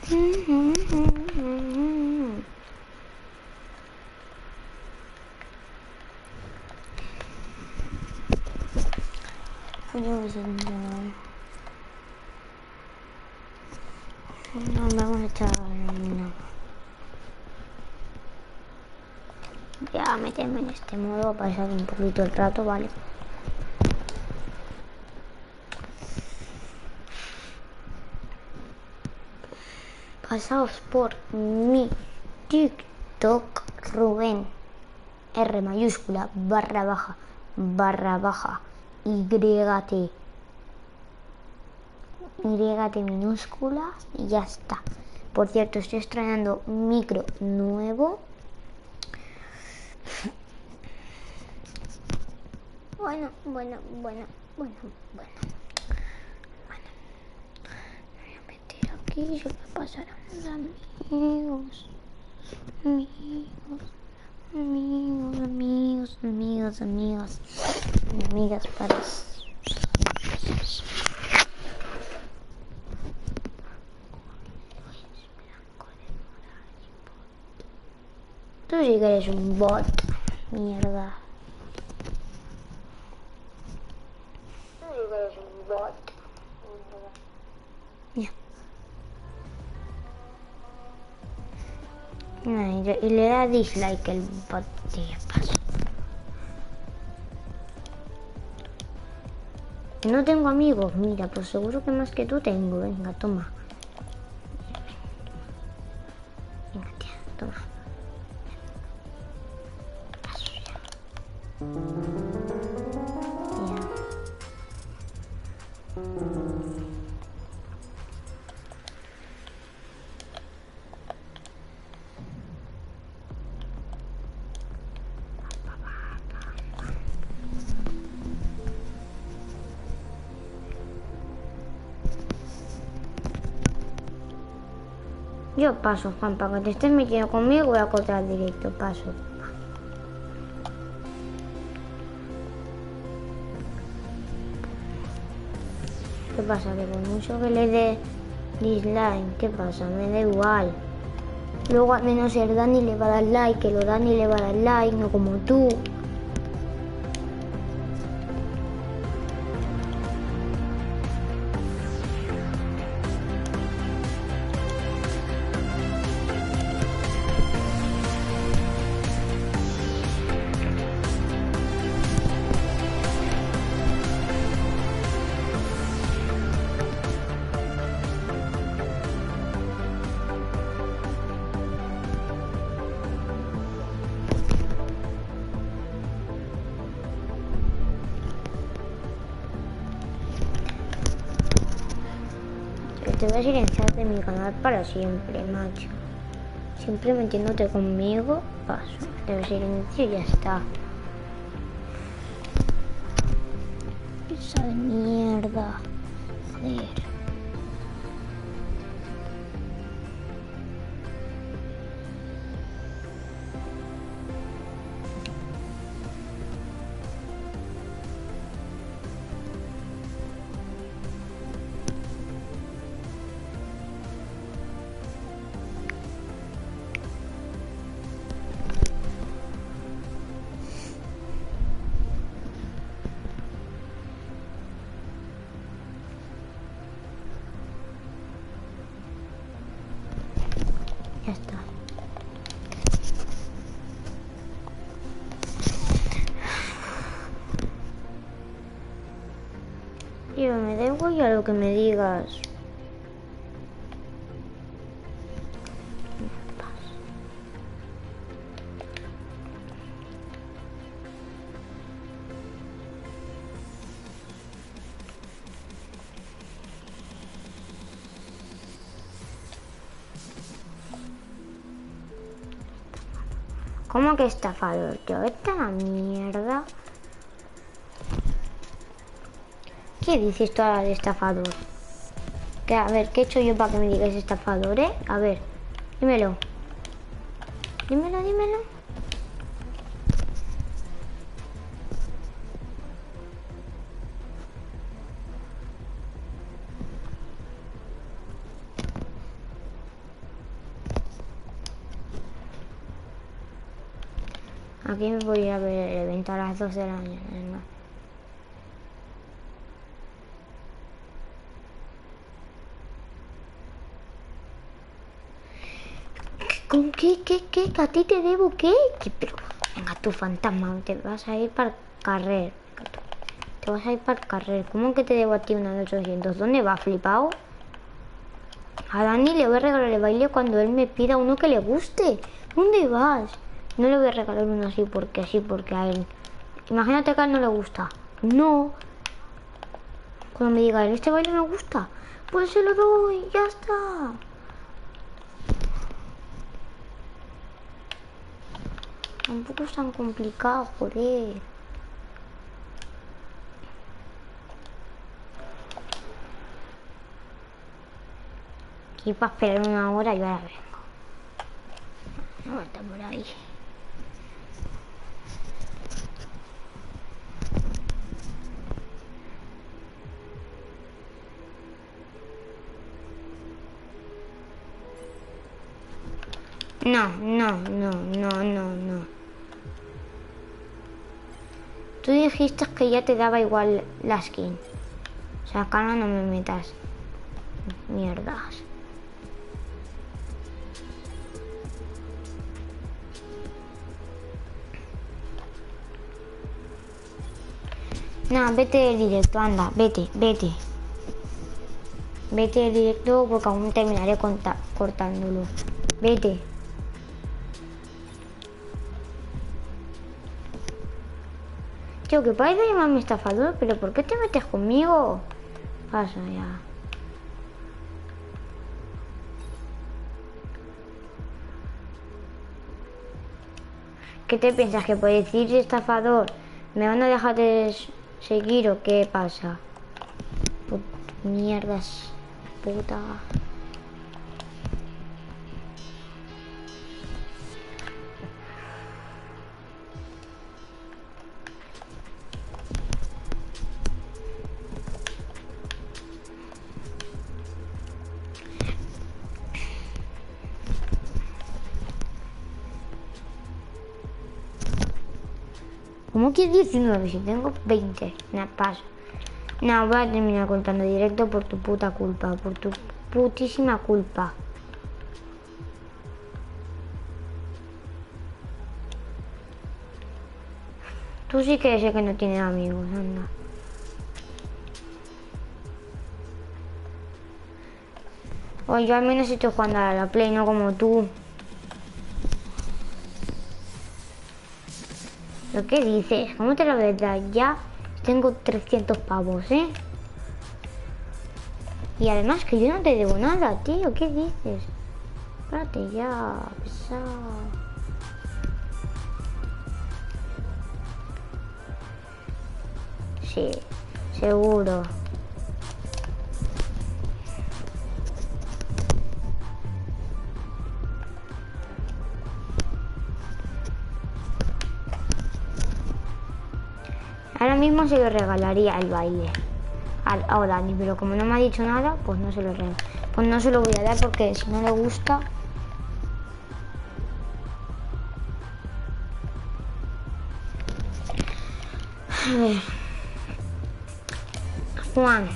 No, vamos a echar... No. Voy a meterme en este modo para pasar un poquito el rato, ¿vale? Pasaos por mi TikTok, Rubén, R mayúscula, barra baja, YT minúscula y ya está. Por cierto, estoy estrenando micro nuevo. Bueno. Me voy a meter aquí y se va a pasar a mis amigas para... Tú sí que eres un bot, mierda. Ya. Y le da dislike el bot de paso. No tengo amigos, mira, pues seguro que más que tú tengo. Venga, toma. Venga, tía, toma. Paso ya. Yo paso, Juan, para que te estés metiendo conmigo voy a cortar directo, paso. ¿Qué pasa? Que por mucho que le dé dislike, ¿qué pasa? Me da igual. Luego al menos el Dani le va a dar like, que lo Dani le va a dar like, no como tú. Te voy a silenciar de mi canal para siempre, macho. Siempre metiéndote conmigo, paso. Te voy a silenciar y ya está. Esa de mierda. Joder. Ya está. Tío, me da igual a lo que me digas. ¿Cómo que estafador? Tío, vete a la mierda. ¿Qué dices tú ahora de estafador? Que, a ver, ¿qué he hecho yo para que me digas estafador, eh? A ver, dímelo. Dímelo. Aquí me voy a ver el evento a las 2 de la mañana. Venga. ¿Con qué? ¿Qué? ¿A ti te debo qué? Pero, venga, tú, fantasma, te vas a ir para el carrer. Te vas a ir para el carrer. ¿Cómo que te debo a ti una de 800? ¿Dónde va, flipado? A Dani le voy a regalar el baile cuando él me pida uno que le guste. ¿Dónde vas? No le voy a regalar uno así porque a él. Imagínate que a él no le gusta. No. Cuando me diga él, este baile me gusta, pues se lo doy, ya está. Tampoco es tan complicado, joder. Aquí para esperar una hora y ahora vengo. No está por ahí. No. Tú dijiste que ya te daba igual la skin. O sea, acá no me metas mierdas. No, vete del directo, anda, vete. Vete del directo porque aún terminaré cortándolo. Vete. Tío, que parece llamarme estafador, pero ¿por qué te metes conmigo? Pasa ya. ¿Qué te piensas? ¿Que por decir estafador me van a dejar de seguir o qué pasa? Mierdas, puta. ¿Cómo que 19? Si tengo 20. Nada, paso. No, voy a terminar contando directo por tu puta culpa. Por tu putísima culpa. Tú sí que eres el que no tiene amigos, anda. O yo al menos estoy jugando a la Play, no como tú. ¿Pero qué dices? ¿Cómo te lo voy a dar? Ya tengo 300 pavos, ¿eh? Y además que yo no te debo nada, tío. ¿Qué dices? Espérate ya, pesado. Sí, seguro. Ahora mismo se lo regalaría el baile a Dani, pero como no me ha dicho nada, pues no se lo regalo. Pues no se lo voy a dar porque si no le gusta. A ver. Juan,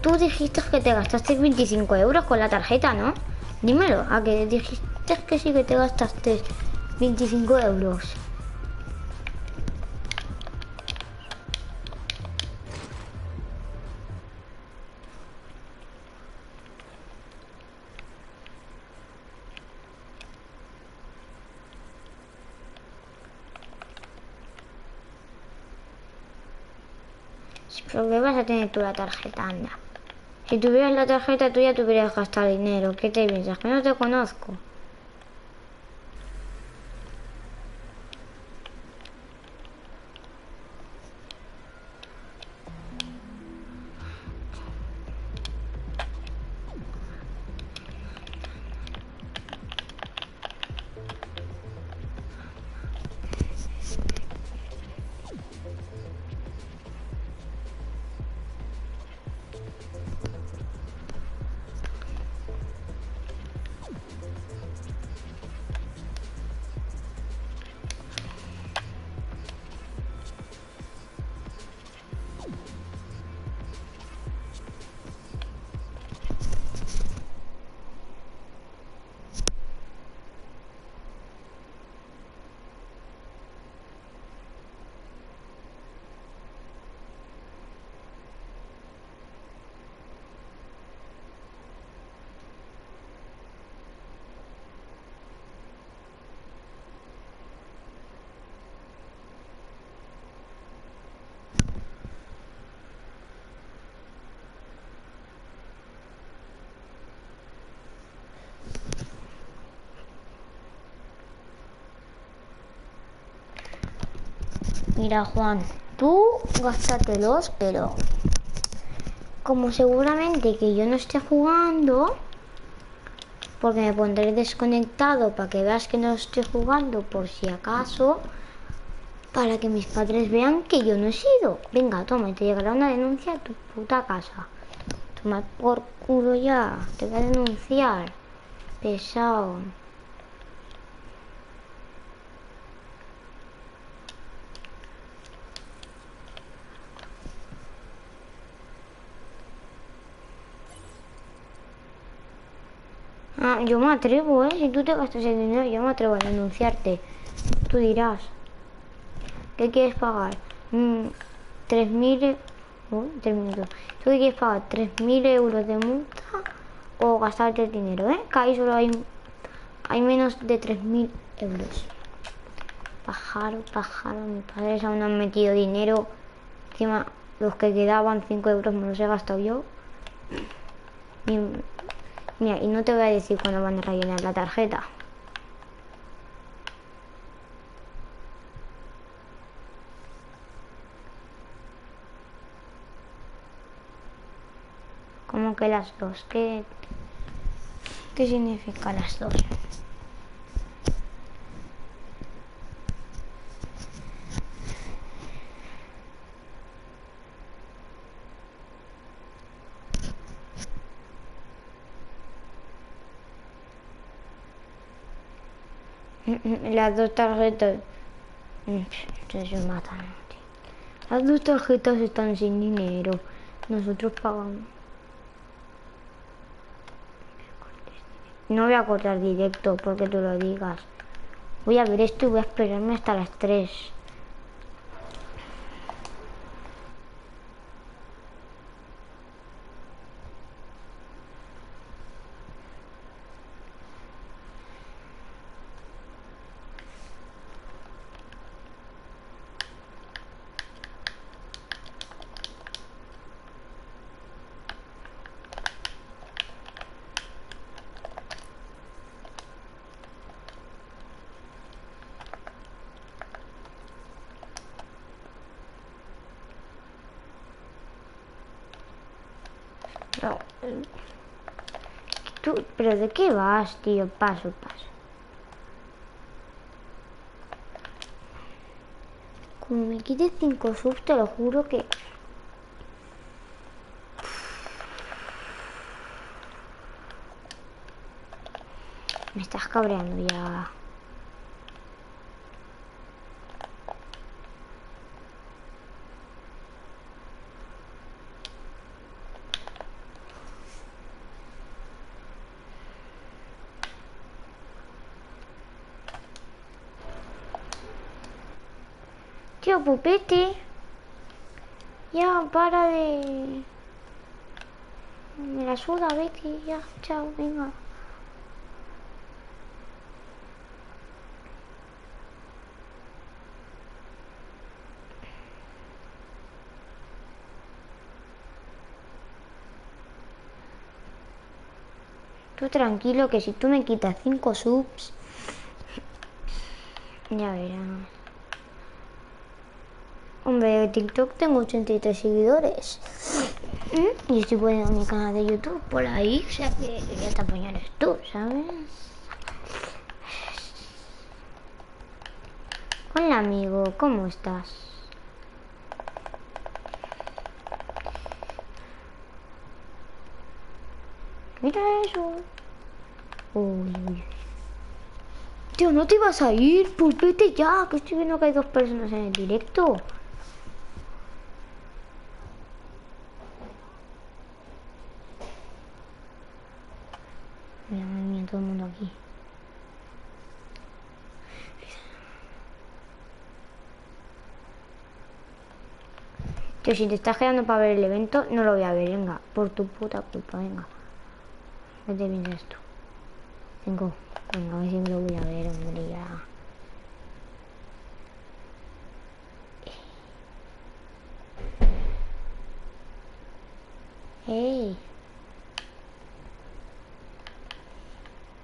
tú dijiste que te gastaste 25 euros con la tarjeta, ¿no? Dímelo, a que dijiste que sí que te gastaste 25 euros. Pero ¿qué vas a tener tú la tarjeta, anda? Si tuvieras la tarjeta tú ya tuvieras gastado dinero. ¿Qué te piensas? ¿Que no te conozco? Mira, Juan, tú gástatelos, pero como seguramente que yo no esté jugando, porque me pondré desconectado para que veas que no estoy jugando por si acaso, para que mis padres vean que yo no he sido. Venga, toma, y te llegará una denuncia a tu puta casa. Toma por culo ya, te voy a denunciar. Pesado. Ah, yo me atrevo, si tú te gastas el dinero, yo me atrevo a denunciarte. Tú dirás, ¿qué quieres pagar? 3.000... 3 minutos. ¿Tú qué quieres pagar? ¿3.000 euros de multa o gastarte el dinero, Que ahí solo hay menos de 3.000 euros. Pájaro, pájaro, mis padres aún no han metido dinero. Encima, los que quedaban 5 euros me los he gastado yo. Mira, y no te voy a decir cuándo van a rellenar la tarjeta. ¿Cómo que las dos? ¿Qué significa las dos? Las dos tarjetas... Se matan, tío. Las dos tarjetas están sin dinero. Nosotros pagamos. No voy a cortar directo porque tú lo digas. Voy a ver esto y voy a esperarme hasta las 3. No. ¿Pero de qué vas, tío? Paso, paso. Como me quites 5 subs, te lo juro que... Me estás cabreando ya. Tío, pupete. Ya, para de... Me la suda, vete. Ya, chao, venga. Tú tranquilo que si tú me quitas 5 subs... Ya verás. Hombre, de TikTok tengo 83 seguidores. Y estoy poniendo mi canal de YouTube por ahí, o sea que ya te apañarás tú, ¿sabes? Hola amigo, ¿cómo estás? Mira eso. Uy, uy. Tío, no te ibas a ir, pues vete ya, que estoy viendo que hay 2 personas en el directo. Mira, madre mía, todo el mundo aquí. Tío, si te estás quedando para ver el evento, no lo voy a ver, venga. Por tu puta culpa, venga. ¿Qué te viene esto? 5. Venga, a ver si me lo voy a ver, hombre, ya. ¡Ey!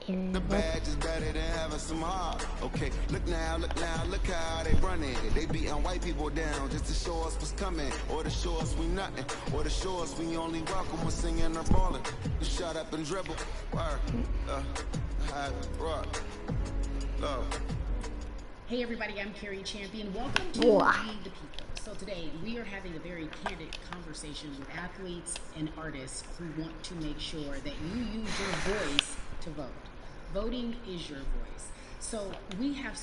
El The voto. badge is better than having some heart. Okay, look now, look how they running. They beating white people down just to show us what's coming, or to show us we nothing, or to show us we only welcome when singing or balling. Shut up and dribble. Word. High rock. Love. Hey everybody, I'm Carrie Champion. Welcome to Wow. Lead the People. So today we are having a very candid conversation with athletes and artists who want to make sure that you use your voice to vote. Voting is your voice. So we have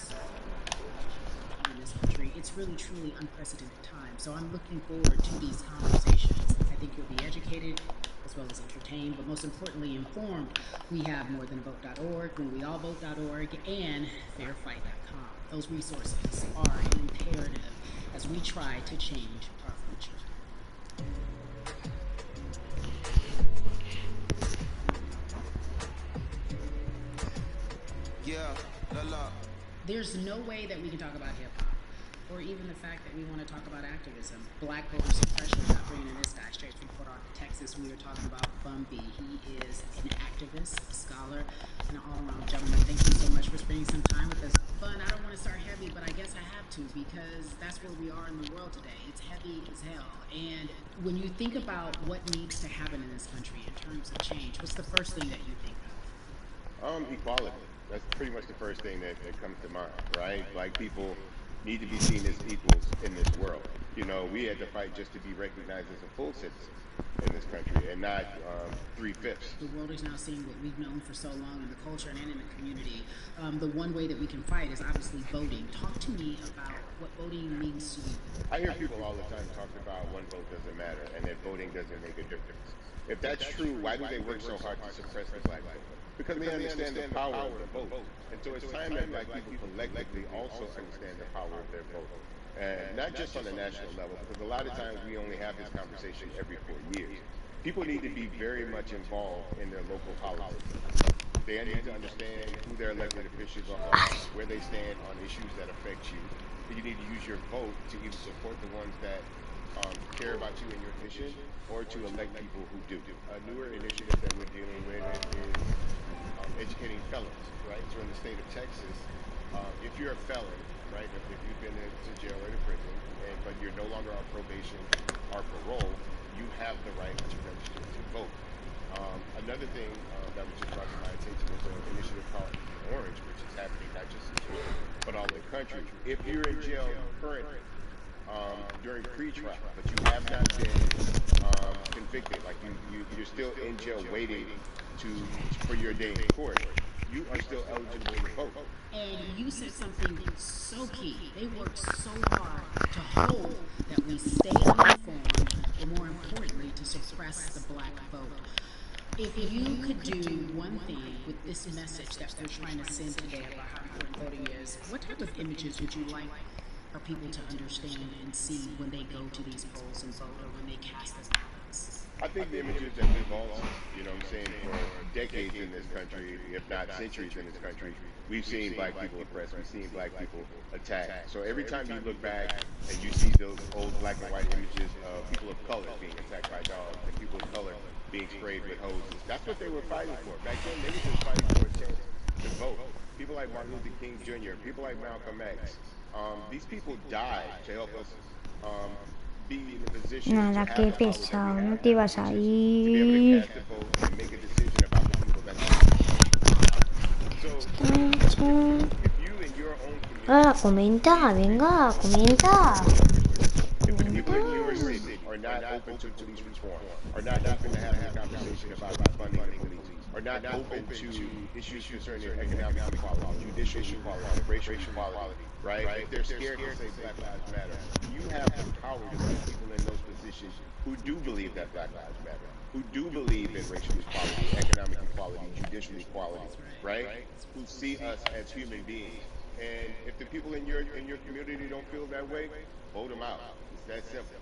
in this country. It's really, truly unprecedented time. So I'm looking forward to these conversations. I think you'll be educated as well as entertained, but most importantly informed. We have morethanavote.org, whenweallvote.org, and fairfight.com. Those resources are imperative as we try to change our future. Yeah, la. There's no way that we can talk about hip-hop, or even the fact that we want to talk about activism. Black voter suppression, not bringing in this guy straight from Fort Arthur, Texas. We are talking about Bumby. He is an activist, a scholar, and an all-around gentleman. Thank you so much for spending some time with us. Fun, I don't want to start heavy, but I guess I have to, because that's where we are in the world today. It's heavy as hell. And when you think about what needs to happen in this country in terms of change, what's the first thing that you think of? Equality. That's pretty much the first thing that comes to mind, right? Black people need to be seen as equals in this world. You know, we had to fight just to be recognized as a full citizen in this country and not 3/5. The world is now seeing what we've known for so long in the culture and in the community. The one way that we can fight is obviously voting. Talk to me about what voting means to you. I hear people all the time talk about one vote doesn't matter and that voting doesn't make a difference. If that's true, why do they work so hard to suppress the black vote? Because they understand the power of the vote. And so it's time that black people collectively also understand the power of their vote. And not just on the national level, because a lot of times we only have this conversation every 4 years. People need to be very much involved in their local politics. They need to understand who their elected officials are, where they stand on issues that affect you. You need to use your vote to either support the ones that care about you and your mission, or to elect people who do. A newer initiative that we're dealing with is educating felons, right? So in the state of Texas, if you're a felon, right, if you've been to jail or to prison, but you're no longer on probation or parole, you have the right to register to vote. Another thing that was just brought to my attention is an initiative called Orange, which is happening not just in Georgia, but all the country. If you're in jail currently, during pre-trial, but you have not been convicted, like you're still in jail waiting for your day in court, you are still eligible to vote. And you said something so key. They work so hard to hold that we stay uninformed, or more importantly, to suppress the black vote. If you could do one thing with this message that we're trying to send today about how important voting is, what type of images would you like for people to understand and see when they go to these polls and vote, or when they cast their ballots? I think the images that we've all seen, you know what I'm saying, for decades in this country, if not centuries in this country, we've seen black people oppressed, we've seen black people attacked. So every time you look back and you see those old black and white images of people of color being attacked by dogs and people of color being sprayed with hoses, that's what they were fighting for. Back then, they were just fighting for a chance to vote. People like Martin Luther King Jr., people like Malcolm X, these people died to help us be in a position to Nada, have qué the power pesado, that we no have, te ibas which a is to be able to ir. cast a vote and make a decision about the people that so if you in your own community, Comenta, venga, comenta. if the people in your city are not open to police reform, are not open to having a conversation about defunding the police, are not open to issues concerning economic equality, judicial equality, racial equality, right? If they're scared to say Black Lives Matter, you have the power to put people in those positions who do believe that Black Lives Matter, who do believe in racial equality, economic equality, judicial equality, right? Who see us as human beings. And if the people in your community don't feel that way, vote them out. It's that simple.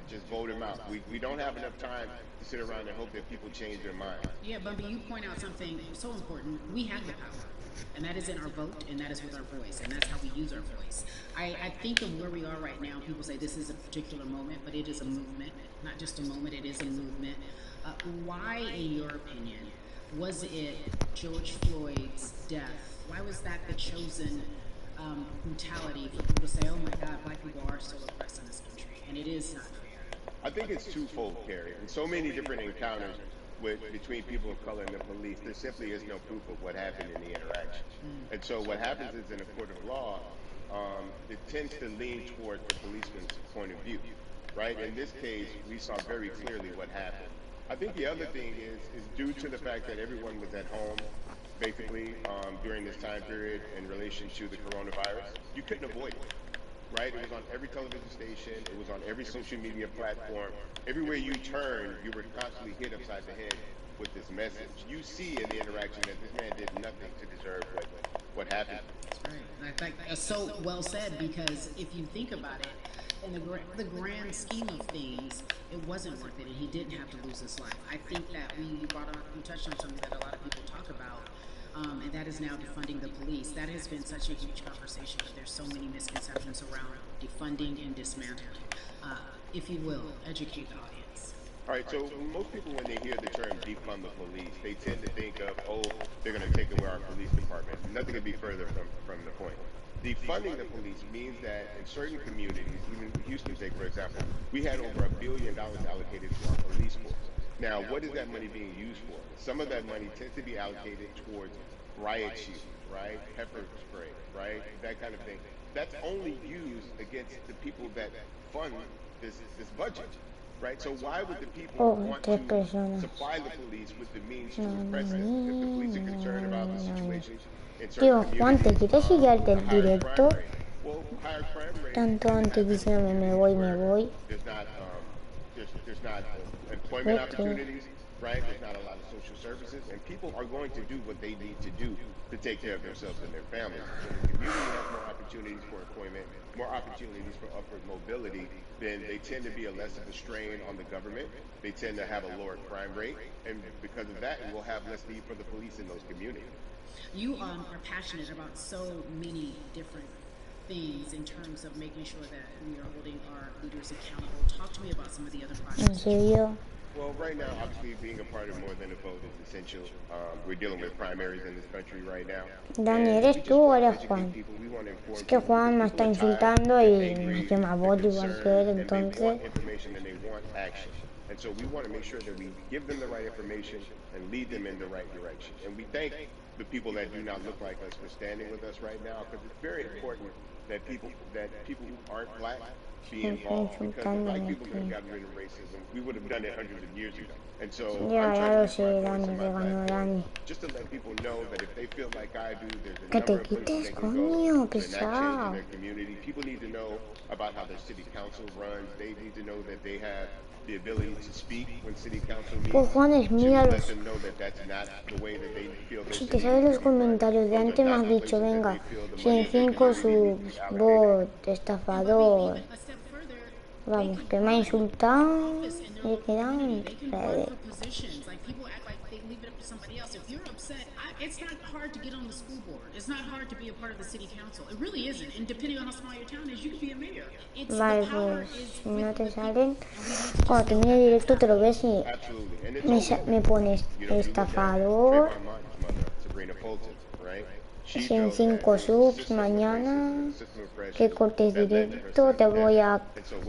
Just vote them out. We don't have enough time to sit around and hope that people change their mind. Yeah, Bumpy, you point out something so important. We have the power, and that is in our vote, and that is with our voice, and that's how we use our voice. I think of where we are right now. People say this is a particular moment, but it is a movement. Not just a moment, it is a movement. Why, in your opinion, Was it George Floyd's death? Why was that the chosen brutality for people to say, oh my God, black people are still oppressed in this country? And it is not fair. I think it's twofold, Carrie. In so many different encounters between people of color and the police, there simply is no proof of what happened in the interaction. And so what happens is in a court of law, it tends to lean toward the policeman's point of view, right? In this case, we saw very clearly what happened. I think the other thing is due to the fact that everyone was at home, basically, during this time period in relation to the coronavirus, you couldn't avoid it, right? It was on every television station, it was on every social media platform. Everywhere you turn, you were constantly hit upside the head with this message. You see in the interaction that this man did nothing to deserve what happened. That's right. And I think that's so well said, because if you think about it, in the grand scheme of things, it wasn't worth it, and he didn't have to lose his life. I think that we touched on something that a lot of people talk about, and that is now defunding the police. That has been such a huge conversation, but there's so many misconceptions around defunding and dismantling. If you will, educate the audience. All right, so most people, when they hear the term defund the police, they tend to think of, oh, they're going to take away our police department. Nothing could be further from the point. Defunding the police means that in certain communities, even Houston State, for example, we had over $1 billion allocated to our police force. Now, what is that money being used for? Some of that money tends to be allocated towards riot shields, right? Pepper spray, right? That kind of thing. That's only used against the people that fund this budget, right? So why would the people want to supply the police with the means to repress it if the police are concerned about the situation? Tío, Juan, ¿te quieres ir ya del directo? Tanto antes diciéndome me voy. There's not employment opportunities, right? There's not a lot of social services, and people are going to do what they need to do to take care of themselves and their families. When the community has more opportunities for employment, more opportunities for upward mobility, then they tend to be less of a strain on the government. They tend to have a lower crime rate, and because of that, we'll have less need for the police in those communities. You are passionate about so many different things in terms of making sure that we are holding our leaders accountable. Talk to me about some of the other projects. ¿En serio? Well, right now, obviously, being a part of More Than a Vote is essential. We're dealing with primaries in this country right now. Dani, ¿eres tú o eres Juan? Es que Juan me está insultando y me llama bot igual que él, entonces... And so we want to make sure that we give them the right information and lead them in the right direction. And we thank the people that do not look like us for standing with us right now, because it's very important that people who aren't black be involved, because if black people could have gotten rid of racism, we would have done it hundreds of years ago. And so I'm trying to Dani, just to let people know that if they feel like I do, there's a number of places they can go to enact change in their community. People need to know about how their city council runs. They need to know that they have the ability to speak when city council meets. Pues Juanes, mira los... Si te sabes los comentarios de antes me has dicho, venga, 105 subs, bot, estafador. Vamos, que me ha insultado y he quedado en redes. It's not hard to get on the school board. It's not hard to be a part of the city council. It really isn't. And depending on how small your town is, you can be a mayor. Vale, pues si no te salen, cuando termine el directo te lo ves y me pones estafador, 105 subs mañana, que cortes directo, te voy a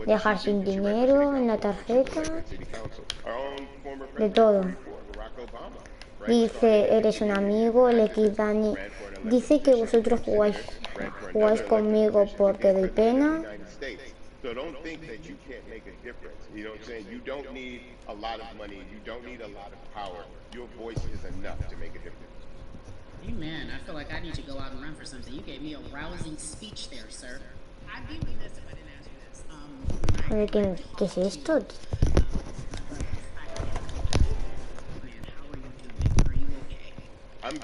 dejar sin dinero en la tarjeta, de todo. Dice, eres un amigo, el X Dani. Dice que vosotros jugáis conmigo porque doy pena. So don't think that you can't make a difference. You know what I'm saying? You don't need a lot of money. You don't need a lot of power. Your voice is enough to make a difference. Amen. I feel like I need to go out and run for something. You gave me a rousing speech there, sir. I'd be remiss if I didn't ask you this. ¿Qué es esto? I'm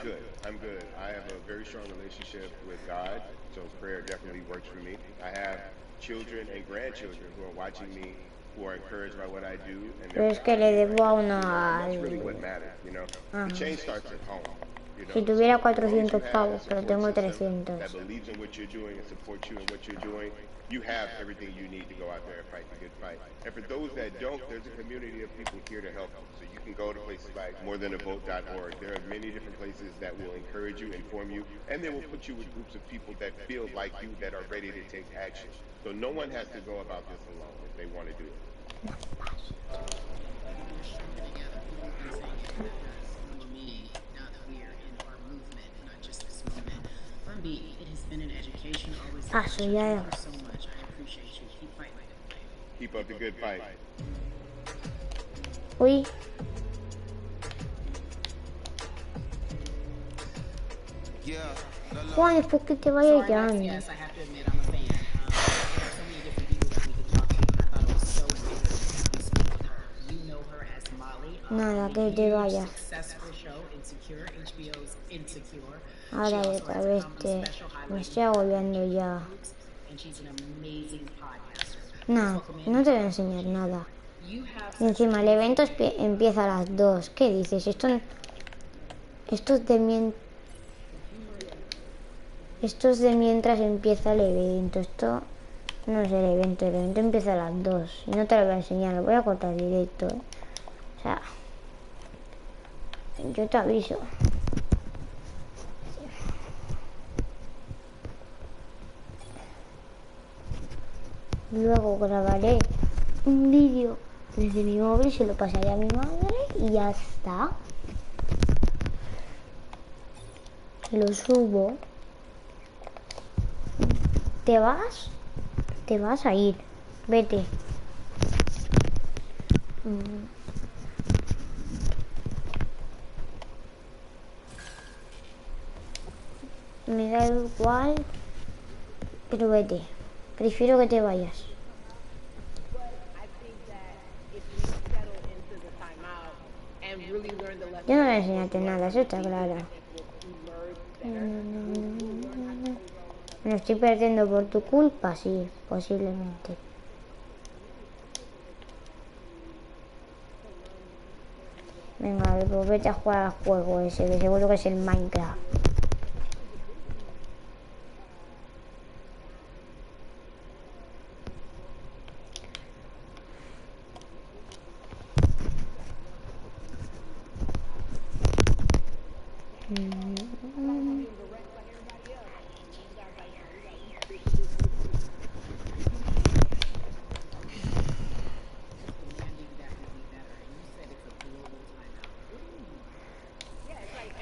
good. I have a very strong relationship with God, so prayer definitely works for me. I have children and grandchildren who are watching me, who are encouraged by what I do. And Pero es que le debo a una... that's really what matters, you know? The change starts at home. You know, Si tuviera so as long as you 400 have a pavos, pero support tengo system 300. that believes in what you're doing and supports you in what you're doing, you have everything you need to go out there and fight the good fight. And for those that don't, there's a community of people here to help you. So you can go to places like morethanavote.org. There are many different places that will encourage you, inform you, and they will put you with groups of people that feel like you, that are ready to take action. So no one has to go about this alone if they want to do it. It has been an education, always. Paso ya. Thank you so much. I appreciate you. Keep fighting. Keep up the good fight. Uy. Juan, después que te vaya ya. Yes, I have to admit, I'm a fan. There are so many different people that we could talk to. I thought it was so great that we spoke with her. You know her as Molly. Nada, que te vayas. Successful show, Insecure, HBO's Insecure. Ahora y otra vez me estoy agobiando ya. And she's an amazing podcaster. No, no te voy a enseñar nada. Y encima el evento empieza a las 2. ¿Qué dices? Esto es de mientras empieza el evento. Esto no es el evento empieza a las 2. Y no te lo voy a enseñar, lo voy a cortar directo, ¿eh? O sea, yo te aviso. Luego grabaré un vídeo desde mi móvil, se lo pasaré a mi madre y ya está. Lo subo. ¿Te vas? Te vas a ir. Vete. Me da igual, pero vete. Prefiero que te vayas. Yo no voy a enseñarte nada, eso está claro. Me lo estoy perdiendo por tu culpa, sí, posiblemente. Venga, pues vete a jugar al juego ese, que seguro que es el Minecraft.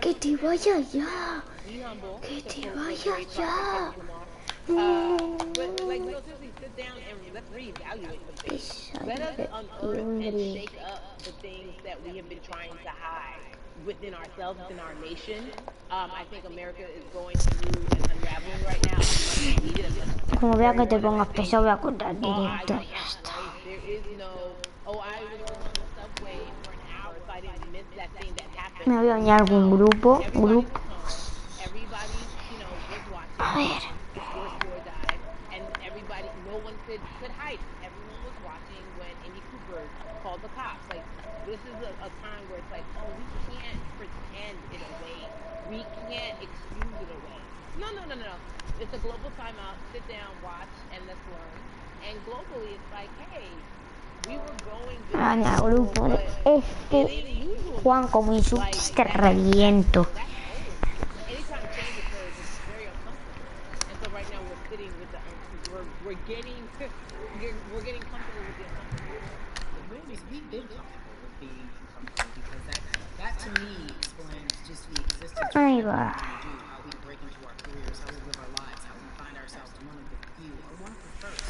Que te vaya ya. Que te vaya ya. Within ourselves, within our nation, I think America is going through an unraveling right now. Como vea que te pongas pesado, voy a cortar directo y ya está. There is no, I was on the subway for an hour, so I didn't miss that thing that happened. Me voy a añadir algún grupo. Everybody, you know, was watching. A ver. And everybody, no one could hide. Everyone was watching when Amy Cooper called the cops. Like, this is a time where it's like, oh, we can't pretend it away. We can't excuse it away. No. It's a global timeout. Sit down, watch, and let's learn. And globally, it's like, hey, we were going grupo de Juan, como insultes te reviento. Anytime change occurs, it's very uncomfortable. And so right now we're sitting with we're getting comfortable with the uncomfortable. We've been comfortable with being uncomfortable because that to me explains just the existence of Ahí what va. we do, how we break into our careers, how we live our lives, how we find ourselves one of the few or one of the first.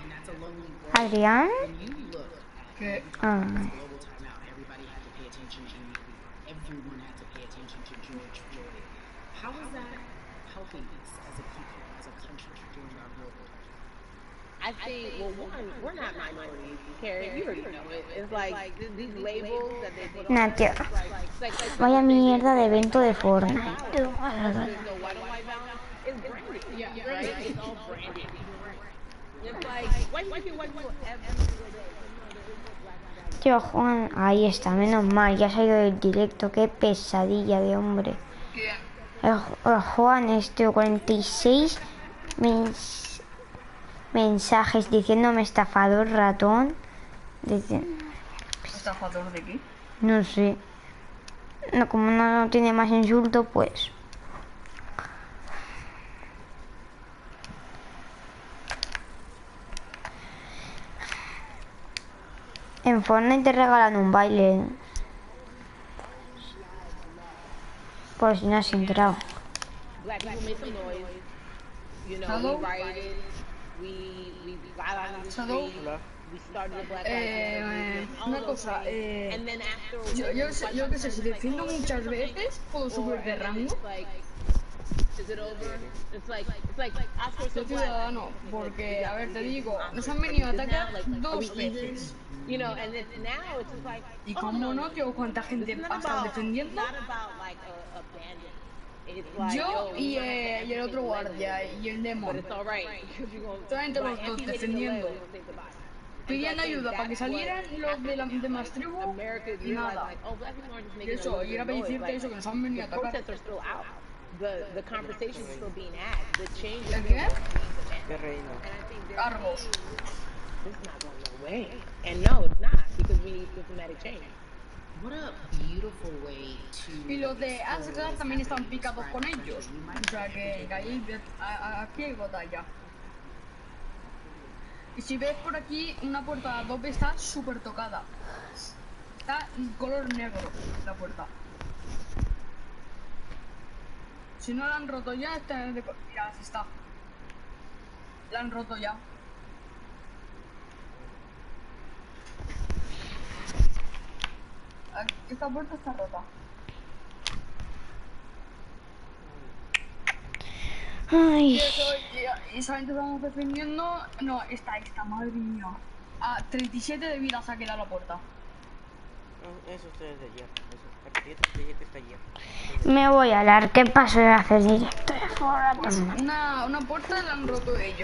And that's a lonely world. Adrián. When you look at global timeout, everybody had to pay attention to Amy Cooper. Everyone had to pay attention to George Floyd. How is that helping us as a people, as a country, during our global timeout? I think, well, one, we're not minorities, Carrie. You already know it. It's like these labels that they put on. Nacho. It's like Vaya mierda de evento de Fortnite. there's no white on white balance. It's branded. Yeah, right? It's all branded. It's like, why do you think white people every single day? Tío, Juan, ahí está, menos mal, ya se ha ido del directo. Qué pesadilla de hombre. ¿Quién? El Juan este 46 mensajes diciéndome estafador ratón. ¿Estafador de qué? No sé. No, como no tiene más insulto, pues. En Fortnite te regalan un baile. Por si no has entrado. Black people made some noise. You know, Hello? we rioted. We got on the Hello? street. We started the Black Lives Matter movement. All Una of those cosa, things. And then after, yo qué sé, si defiendo muchas veces, puedo subir de rango. Is it over? It's like ask for Soy some black. ciudadano, porque, a ver, te digo, nos han venido a atacar dos veces. You know, and it's now it's just like. Y como no, tío, cuánta gente It's ha not estado about, defendiendo. not about like a bandit. It's like, Yo yo, y el otro guardia y el but demon. it's all right because you're gonna. Solamente los dos defendiendo. Pidiendo ayuda para que salieran los de las demás tribus y nada. Y eso, y era para decirte eso, que nos han venido a atacar. The conversation is still being had. The change is ¿El still qué? Qué reino. Argos. it's not going nowhere. And no, it's not because we need systematic change. What a beautiful way to. Y los de Asgard también están picados con ellos. O sea que ahí, aquí hay batalla. Y si ves por aquí, una puerta doble está súper tocada. Está en color negro la puerta. Si no la han roto ya, está de color. Mira, así está. La han roto ya. Esta puerta está rota. Ay. Y eso, y solamente estamos defendiendo. No, esta, madre mía. A 37 de vida se ha quedado la puerta. Eso ustedes de ayer. Eso. La que está ayer. Me voy a hablar. ¿Qué pasó de hacer directo de foro? Pues una puerta la han roto ellos.